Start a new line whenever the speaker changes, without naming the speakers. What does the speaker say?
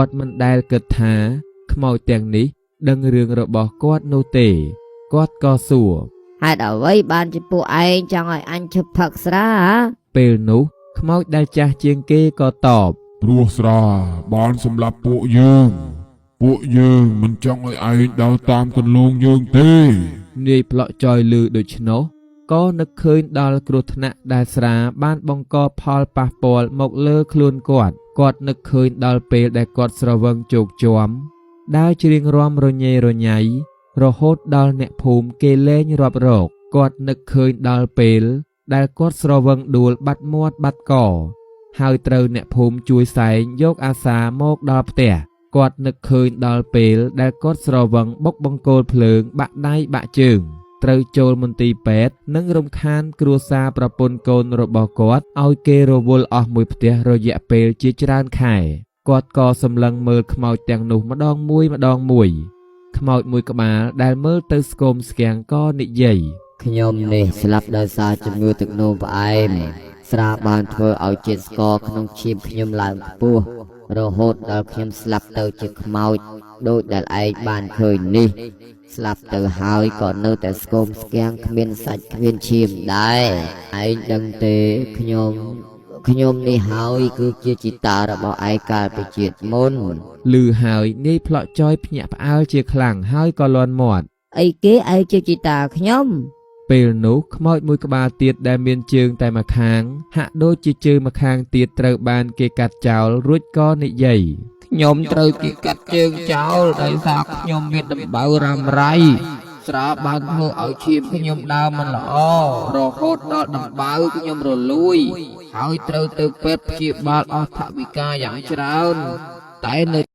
គាត់មិនដែលគិតថាខ្មោចទាំងនេះដឹងរឿងរបស់គាត់នោះទេគាត់ក៏សួរ
ហេតុអ្វីបានជាពួកឯងចង់ឲ្យអញឈប់ផឹកស្រាហ៎
ពេលនោះខ្មោចដែលចាស់ជាងគេក៏តប
ព្រោះស្រាបានសម្លាប់ពួកយើងមិនចង់ឲ្យឯងដើរតាមគន្លងយើងទេ
នាយប្លក់ចយលឺដូច្នោះក៏នឹកឃើញដល់គ្រោះថ្នាក់ដែលស្រាបានបង្កផលប៉ះពាល់មកលើខ្លួនគាត់នឹកឃើញដល់ពេលដែលគាត់ស្រវឹងជោគជាំដើរច្រៀងរាំរញ៉េរញ៉ៃរហូតដល់អ្នកភូមិគេលែងរាប់រកគាត់នឹកឃើញដល់ពេលដែលគាត់ស្រវឹងដួលបាត់មាត់បាត់កហើយត្រូវអ្នកភូមិជួយសែងយកអាសាមកដល់ផ្ទះគាត់នឹកឃើញដល់ពេលដែលគាត់ស្រវឹងបុកបង្គោលភ្លើងបាក់ដៃបាក់ជើងត្រូវចូលមន្ទីរពេទ្យនិងរំខានគ្រួសារប្រពន្ធកូនរបស់គាត់ឲ្យគេរវល់អស់មួយផ្ទះរយៈពេលជាច្រើនខែគាត់ក៏សម្លឹងមើលខ្មោចទាំងនោះម្ដងមួយខ្មោចមួយក្បាលដែលមើលទៅស្គមស្គាំងក៏និយាយ
ខ្ញុំនេះស្លាប់ដោយសារជំងឺទឹកនោមផ្អែមស្រាបានធ្វើឲ្យជាតិស្ករក្នុងឈាមខ្ញុំឡើងខ្ពស់រហូតដល់ខ្ញុំស្លាប់ទៅជាខ្មោចដូចដែលឯងបានឃើញនេះស្លាប់ទៅហើយក៏នៅតែស្គមស្គាំងគ្មានសាច់គ្មានឈាមដែរឯងដឹងទេខ្ញុំនេះហើយគឺជាជីតារបស់ឯងកាលពីជាតិមុន
ឮហើយនាយប្លក់ចយភ្ញាក់ផ្អើលជាខ្លាំងហើយក៏លាន់មាត់
អីគេឯងជាជីតាខ្ញុំ
ពេលនោះខ្មោចមួយក្បាលទៀតដែលមានជើងតែម្ខាងហាក់ដូចជាជើងម្ខាងទៀតត្រូវបានគេកាត់ចោលរួចក៏និយាយ
ខ្ញុំត្រូវគេកាត់ជើងចោលដោយសារខ្ញុំមានដំបៅរ៉ាំរ៉ៃស្រាបានធ្វើឲ្យឈាមខ្ញុំដើរមិនល្អរហូតដល់ដំបៅខ្ញុំរលួយហើយត្រូវទៅពេទ្យព្យាបាលអស់ថវិកាយ៉ាងច្រើនតែនៅ